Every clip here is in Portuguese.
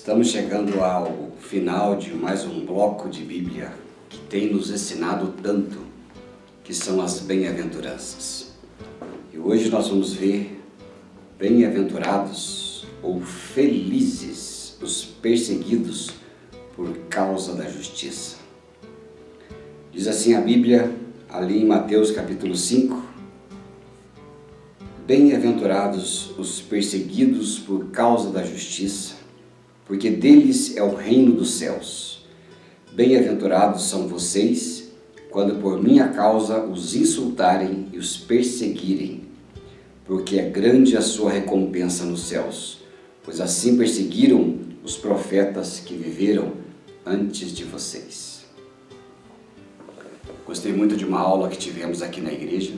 Estamos chegando ao final de mais um bloco de Bíblia que tem nos ensinado tanto, que são as bem-aventuranças. E hoje nós vamos ver bem-aventurados ou felizes os perseguidos por causa da justiça. Diz assim a Bíblia, ali em Mateus capítulo 5, bem-aventurados os perseguidos por causa da justiça, porque deles é o reino dos céus. Bem-aventurados são vocês, quando por minha causa os insultarem e os perseguirem, porque é grande a sua recompensa nos céus, pois assim perseguiram os profetas que viveram antes de vocês. Gostei muito de uma aula que tivemos aqui na igreja,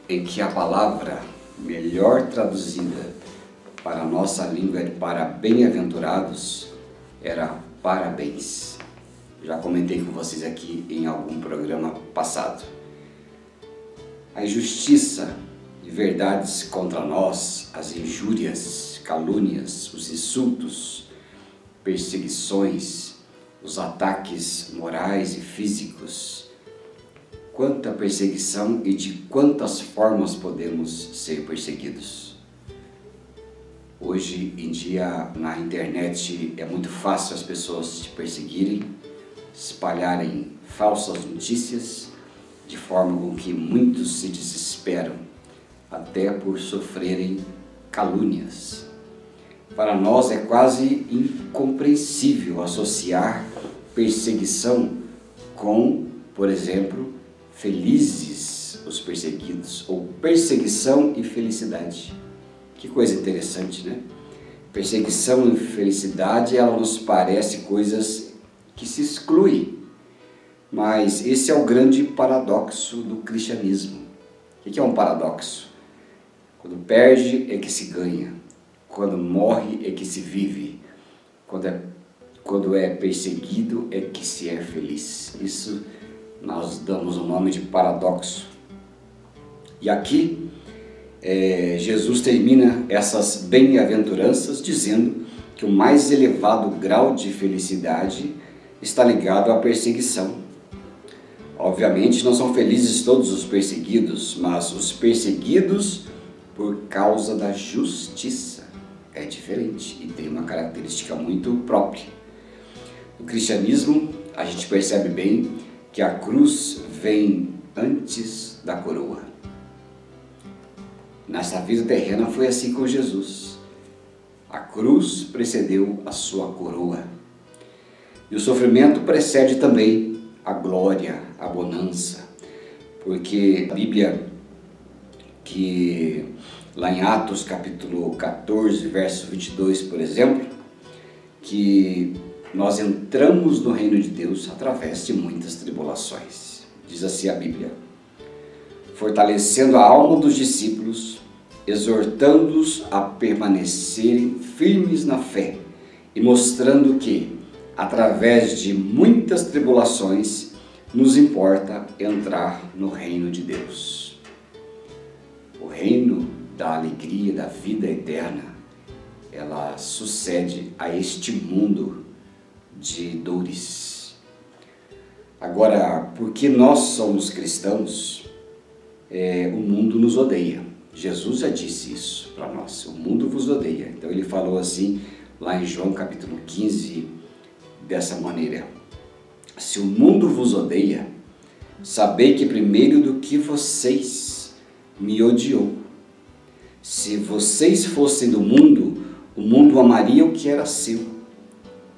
em que a palavra melhor traduzida para a nossa língua para bem-aventurados era parabéns. Já comentei com vocês aqui em algum programa passado. A injustiça e verdades contra nós, as injúrias, calúnias, os insultos, perseguições, os ataques morais e físicos. Quanta perseguição e de quantas formas podemos ser perseguidos. Hoje em dia na internet é muito fácil as pessoas te perseguirem, espalharem falsas notícias, de forma com que muitos se desesperam, até por sofrerem calúnias. Para nós é quase incompreensível associar perseguição com, por exemplo, felizes os perseguidos, ou perseguição e felicidade. Que coisa interessante, né? Perseguição e felicidade, ela nos parece coisas que se excluem, mas esse é o grande paradoxo do cristianismo. O que é um paradoxo? Quando perde é que se ganha, quando morre é que se vive, quando é perseguido é que se é feliz. Isso nós damos o nome de paradoxo. E aqui Jesus termina essas bem-aventuranças dizendo que o mais elevado grau de felicidade está ligado à perseguição. Obviamente não são felizes todos os perseguidos, mas os perseguidos por causa da justiça é diferente e tem uma característica muito própria. No cristianismo a gente percebe bem que a cruz vem antes da coroa. Nessa vida terrena foi assim com Jesus. A cruz precedeu a sua coroa. E o sofrimento precede também a glória, a bonança. Porque a Bíblia, que lá em Atos capítulo 14, verso 22, por exemplo, que nós entramos no reino de Deus através de muitas tribulações. Diz assim a Bíblia: fortalecendo a alma dos discípulos, exortando-os a permanecerem firmes na fé e mostrando que, através de muitas tribulações, nos importa entrar no reino de Deus. O reino da alegria, da vida eterna, ela sucede a este mundo de dores. Agora, porque nós somos cristãos, o mundo nos odeia. Jesus já disse isso para nós, o mundo vos odeia. Então ele falou assim lá em João capítulo 15, dessa maneira: se o mundo vos odeia, sabei que primeiro do que vocês me odiou. Se vocês fossem do mundo, o mundo amaria o que era seu.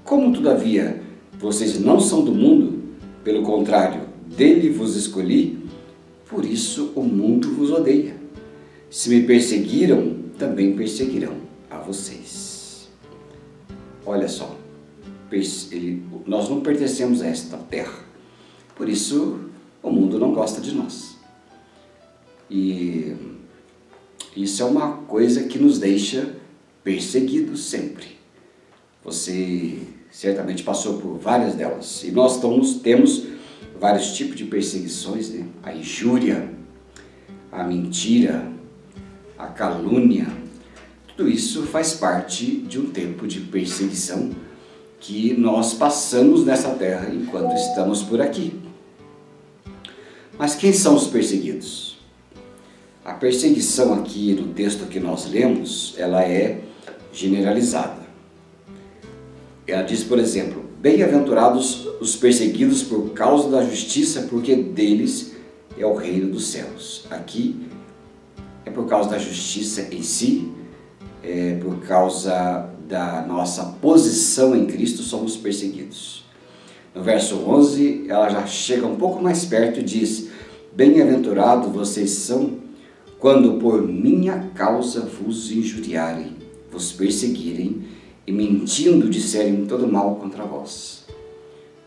Como todavia vocês não são do mundo, pelo contrário, dele vos escolhi, por isso o mundo vos odeia. Se me perseguiram, também perseguirão a vocês. Olha só, nós não pertencemos a esta terra, por isso o mundo não gosta de nós. E isso é uma coisa que nos deixa perseguidos sempre. Você certamente passou por várias delas, e nós temos vários tipos de perseguições, né? A injúria, a mentira, a calúnia, Tudo isso faz parte de um tempo de perseguição que nós passamos nessa terra enquanto estamos por aqui. Mas quem são os perseguidos? A perseguição aqui no texto que nós lemos, ela é generalizada. Ela diz, por exemplo, bem-aventurados os perseguidos por causa da justiça, porque deles é o reino dos céus. Aqui é por causa da justiça em si, é por causa da nossa posição em Cristo, somos perseguidos. No verso 11, ela já chega um pouco mais perto e diz, bem-aventurados vocês são quando por minha causa vos injuriarem, vos perseguirem e mentindo disserem todo mal contra vós.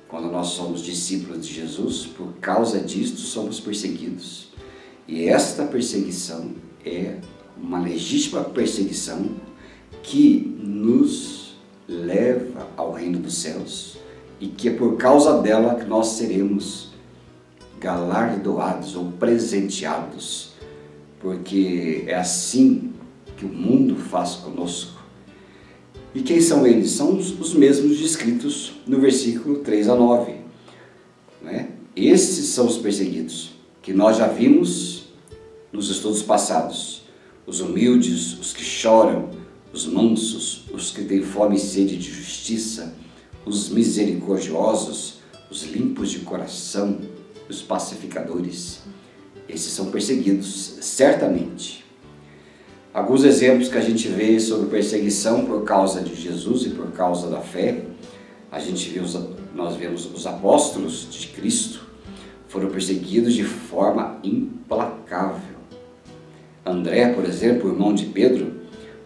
Quando nós somos discípulos de Jesus, por causa disto somos perseguidos. E esta perseguição é uma legítima perseguição que nos leva ao reino dos céus e que é por causa dela que nós seremos galardoados ou presenteados, porque é assim que o mundo faz conosco. E quem são eles? São os mesmos descritos no versículo 3 a 9. Né? Esses são os perseguidos, que nós já vimos nos estudos passados. Os humildes, os que choram, os mansos, os que têm fome e sede de justiça, os misericordiosos, os limpos de coração, os pacificadores. Esses são perseguidos, certamente. Alguns exemplos que a gente vê sobre perseguição por causa de Jesus e por causa da fé. Nós vemos os apóstolos de Cristo foram perseguidos de forma implacável. André, por exemplo, irmão de Pedro,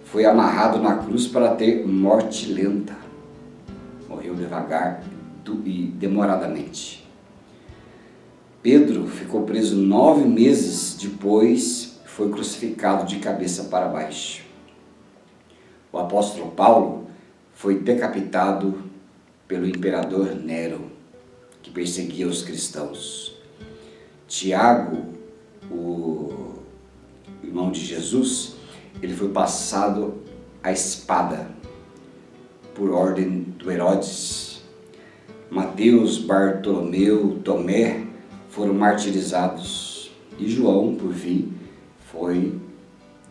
foi amarrado na cruz para ter morte lenta. Morreu devagar e demoradamente. Pedro ficou preso 9 meses depois, foi crucificado de cabeça para baixo. O apóstolo Paulo foi decapitado pelo imperador Nero, que perseguia os cristãos. Tiago, o irmão de Jesus, ele foi passado à espada por ordem do Herodes. Mateus, Bartolomeu, Tomé foram martirizados e João, por fim, foi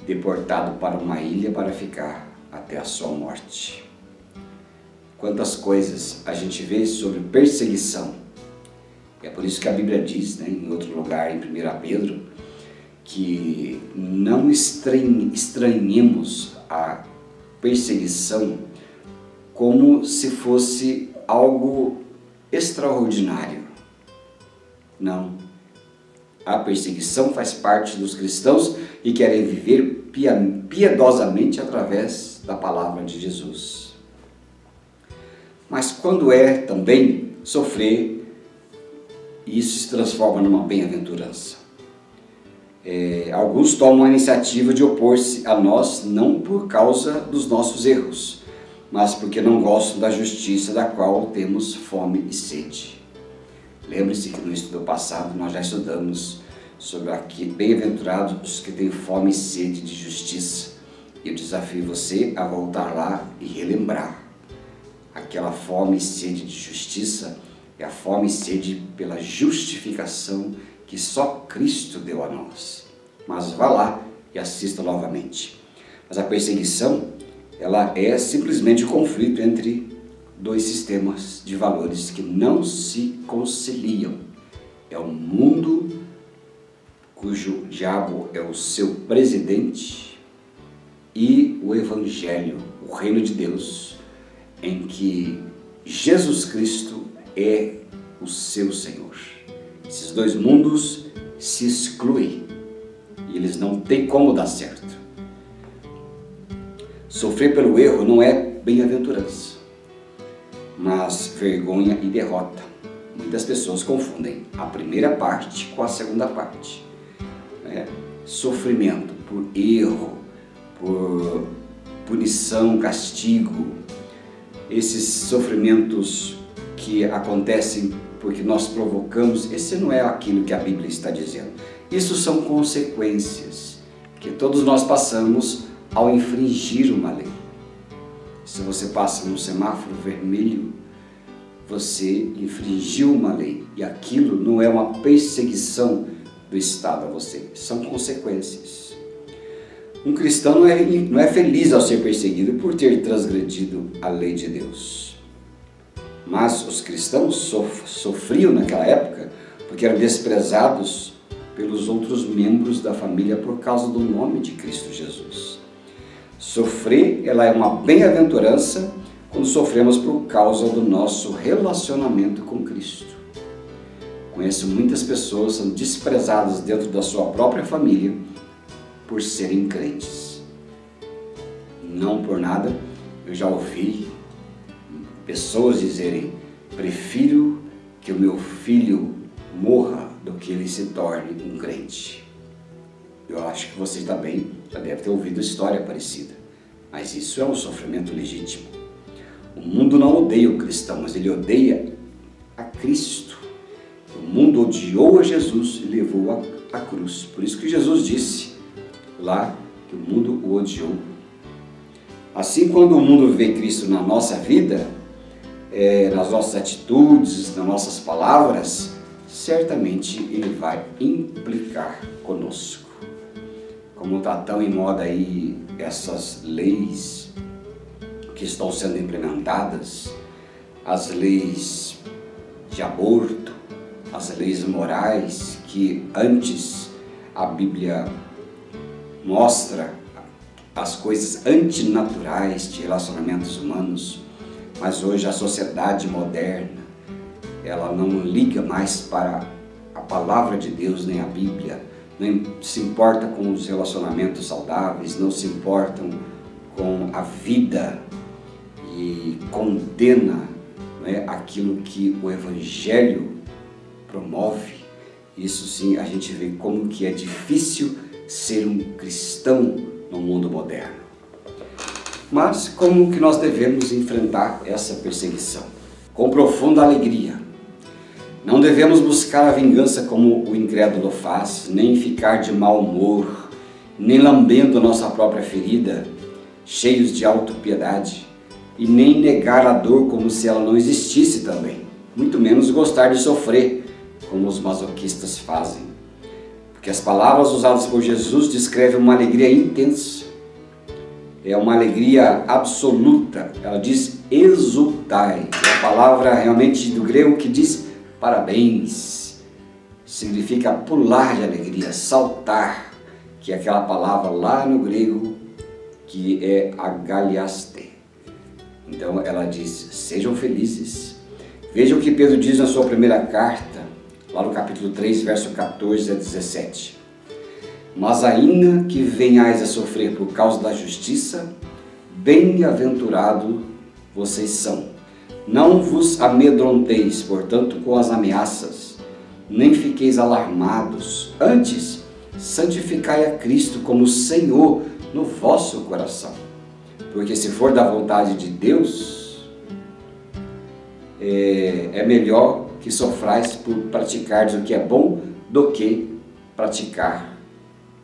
deportado para uma ilha para ficar até a sua morte. Quantas coisas a gente vê sobre perseguição. É por isso que a Bíblia diz, né, em outro lugar, em 1 Pedro, que não estranhemos a perseguição como se fosse algo extraordinário. Não. A perseguição faz parte dos cristãos que querem viver piedosamente através da palavra de Jesus. Mas quando é também sofrer, isso se transforma numa bem-aventurança. Alguns tomam a iniciativa de opor-se a nós não por causa dos nossos erros, mas porque não gostam da justiça da qual temos fome e sede. Lembre-se que no estudo passado nós já estudamos sobre aqui, bem-aventurados os que têm fome e sede de justiça. E eu desafio você a voltar lá e relembrar. Aquela fome e sede de justiça é a fome e sede pela justificação que só Cristo deu a nós. Mas vá lá e assista novamente. Mas a perseguição, ela é simplesmente o conflito entre dois sistemas de valores que não se conciliam. É o mundo cujo diabo é o seu presidente e o Evangelho, o reino de Deus, em que Jesus Cristo é o seu Senhor. Esses dois mundos se excluem e eles não têm como dar certo. Sofrer pelo erro não é bem-aventurança, mas vergonha e derrota. Muitas pessoas confundem a primeira parte com a segunda parte. Sofrimento por erro, por punição, castigo, esses sofrimentos que acontecem porque nós provocamos, esse não é aquilo que a Bíblia está dizendo. Isso são consequências que todos nós passamos ao infringir uma lei. Se você passa num semáforo vermelho, você infringiu uma lei, e aquilo não é uma perseguição do Estado a você, são consequências. Um cristão não é feliz ao ser perseguido por ter transgredido a lei de Deus. Mas os cristãos sofriam naquela época porque eram desprezados pelos outros membros da família por causa do nome de Cristo Jesus. Sofrer, ela é uma bem-aventurança quando sofremos por causa do nosso relacionamento com Cristo. Conheço muitas pessoas que são desprezadas dentro da sua própria família por serem crentes. Não por nada, eu já ouvi pessoas dizerem: prefiro que o meu filho morra do que ele se torne um crente. Eu acho que você também já deve ter ouvido história parecida, mas isso é um sofrimento legítimo. O mundo não odeia o cristão, mas ele odeia a Cristo. O mundo odiou a Jesus e levou a cruz. Por isso que Jesus disse lá que o mundo o odiou. Assim, quando o mundo vê Cristo na nossa vida, nas nossas atitudes, nas nossas palavras, certamente ele vai implicar conosco. Como está tão em moda aí essas leis que estão sendo implementadas, as leis de aborto, as leis morais, que antes a Bíblia mostra as coisas antinaturais de relacionamentos humanos, mas hoje a sociedade moderna, ela não liga mais para a palavra de Deus nem a Bíblia, não se importa com os relacionamentos saudáveis, não se importam com a vida e condena, aquilo que o Evangelho promove. Isso sim, a gente vê como que é difícil ser um cristão no mundo moderno. Mas como que nós devemos enfrentar essa perseguição? Com profunda alegria. Não devemos buscar a vingança como o incrédulo faz, nem ficar de mau humor, nem lambendo nossa própria ferida, cheios de autopiedade, e nem negar a dor como se ela não existisse também, muito menos gostar de sofrer, como os masoquistas fazem. Porque as palavras usadas por Jesus descrevem uma alegria intensa, é uma alegria absoluta. Ela diz exultai, é a palavra realmente do grego que diz parabéns, significa pular de alegria, saltar, que é aquela palavra lá no grego que é agaliaste. Então ela diz, sejam felizes. Vejam o que Pedro diz na sua primeira carta, lá no capítulo 3, verso 14 a 17. Mas ainda que venhais a sofrer por causa da justiça, bem-aventurado vocês são. Não vos amedronteis, portanto, com as ameaças, nem fiqueis alarmados. Antes, santificai a Cristo como Senhor no vosso coração. Porque se for da vontade de Deus, é melhor que sofrais por praticar o que é bom do que praticar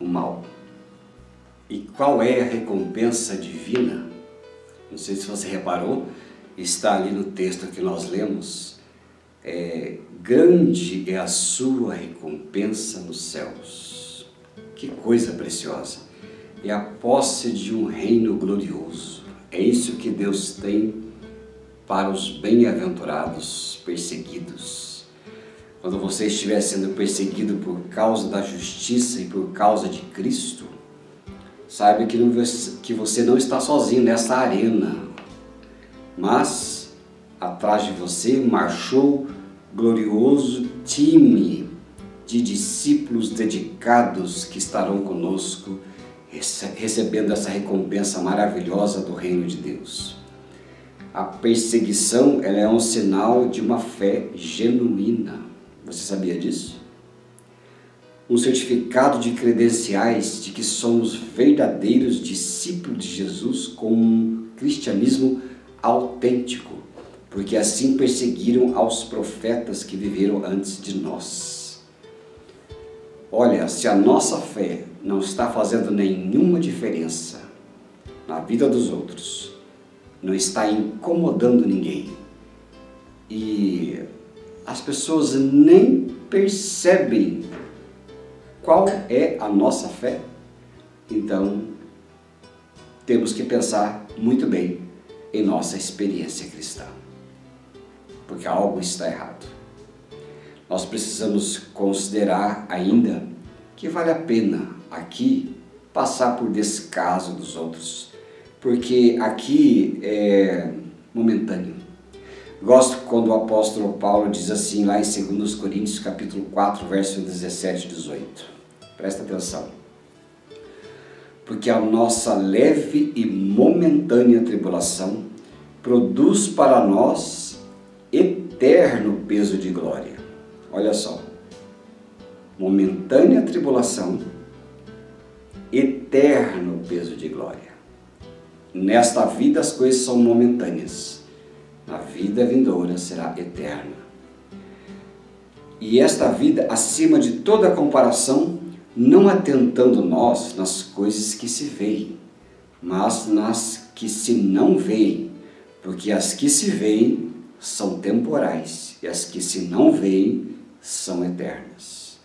o mal. E qual é a recompensa divina? Não sei se você reparou, está ali no texto que nós lemos. Grande é a sua recompensa nos céus. Que coisa preciosa! É a posse de um reino glorioso. É isso que Deus tem para os bem-aventurados perseguidos. Quando você estiver sendo perseguido por causa da justiça e por causa de Cristo, saiba que você não está sozinho nessa arena, mas atrás de você marchou glorioso time de discípulos dedicados que estarão conosco, recebendo essa recompensa maravilhosa do reino de Deus. A perseguição, ela é um sinal de uma fé genuína. Você sabia disso? Um certificado de credenciais de que somos verdadeiros discípulos de Jesus com um cristianismo autêntico, porque assim perseguiram aos profetas que viveram antes de nós. Olha, se a nossa fé não está fazendo nenhuma diferença na vida dos outros, não está incomodando ninguém e as pessoas nem percebem qual é a nossa fé, então temos que pensar muito bem em nossa experiência cristã, porque algo está errado. Nós precisamos considerar ainda que vale a pena aqui passar por descaso dos outros, porque aqui é momentâneo. Gosto quando o apóstolo Paulo diz assim lá em 2 Coríntios capítulo 4, verso 17 e 18. Presta atenção. Porque a nossa leve e momentânea tribulação produz para nós eterno peso de glória. Olha só, momentânea tribulação, eterno peso de glória. Nesta vida as coisas são momentâneas, na vida vindoura será eterna. E esta vida, acima de toda comparação, não atentando nós nas coisas que se veem, mas nas que se não veem, porque as que se veem são temporais e as que se não veem são eternas.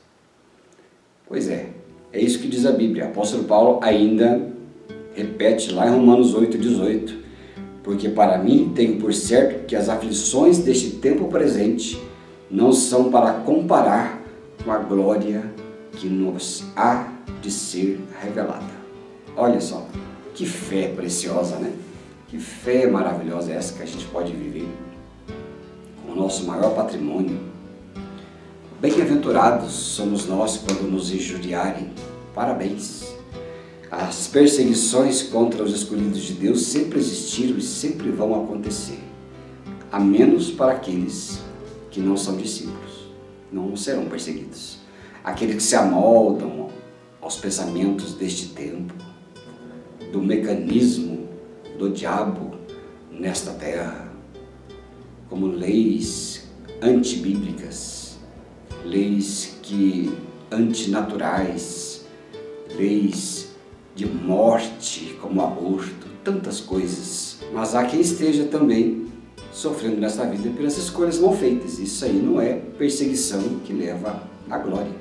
Pois é isso que diz a Bíblia. O apóstolo Paulo ainda repete lá em Romanos 8,18, porque para mim tenho por certo que as aflições deste tempo presente não são para comparar com a glória que nos há de ser revelada. Olha só, que fé preciosa, né? Que fé maravilhosa é essa que a gente pode viver com o nosso maior patrimônio. Bem-aventurados somos nós quando nos injuriarem. Parabéns! As perseguições contra os escolhidos de Deus sempre existiram e sempre vão acontecer, a menos para aqueles que não são discípulos, não serão perseguidos. Aqueles que se amoldam aos pensamentos deste tempo, do mecanismo do diabo nesta terra, como leis antibíblicas, leis antinaturais, leis de morte como aborto, tantas coisas. Mas há quem esteja também sofrendo nesta vida pelas escolhas mal feitas. Isso aí não é perseguição que leva à glória.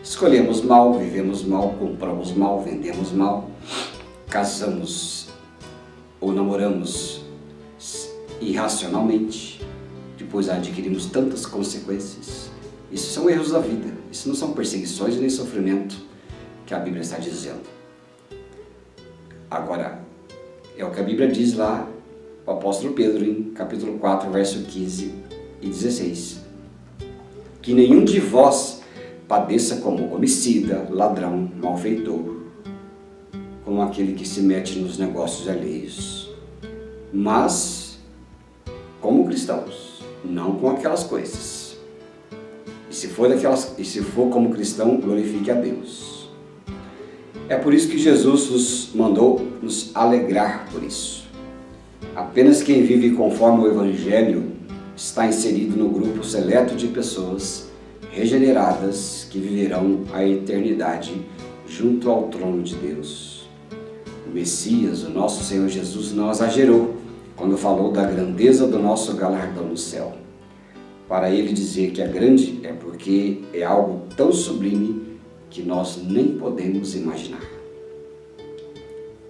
Escolhemos mal, vivemos mal, compramos mal, vendemos mal, casamos ou namoramos irracionalmente, depois adquirimos tantas consequências. Isso são erros da vida, isso não são perseguições nem sofrimento que a Bíblia está dizendo. Agora, é o que a Bíblia diz lá, o apóstolo Pedro, em capítulo 4, verso 15 e 16. Que nenhum de vós padeça como homicida, ladrão, malfeitor, como aquele que se mete nos negócios alheios, mas como cristãos, não com aquelas coisas. E se for como cristão, glorifique a Deus. É por isso que Jesus nos mandou nos alegrar por isso. Apenas quem vive conforme o Evangelho está inserido no grupo seleto de pessoas regeneradas que viverão a eternidade junto ao trono de Deus. O Messias, o nosso Senhor Jesus, não exagerou quando falou da grandeza do nosso galardão no céu. Para ele dizer que é grande é porque é algo tão sublime que nós nem podemos imaginar.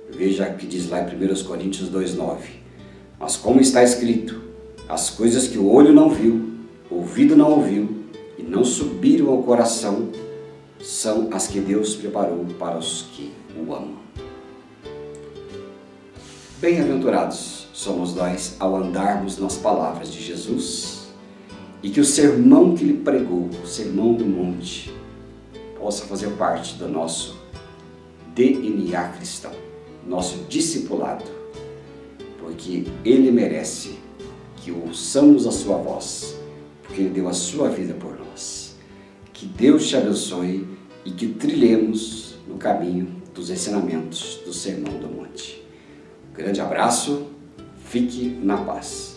Veja o que diz lá em 1 Coríntios 2,9. Mas como está escrito, as coisas que o olho não viu, o ouvido não ouviu e não subiram ao coração, são as que Deus preparou para os que o amam. Bem-aventurados somos nós ao andarmos nas palavras de Jesus e que o sermão que ele pregou, o sermão do monte, possa fazer parte do nosso DNA cristão, nosso discipulado, porque ele merece que ouçamos a sua voz, porque ele deu a sua vida por nós. Que Deus te abençoe e que trilhemos no caminho dos ensinamentos do Sermão do Monte. Grande abraço, fique na paz.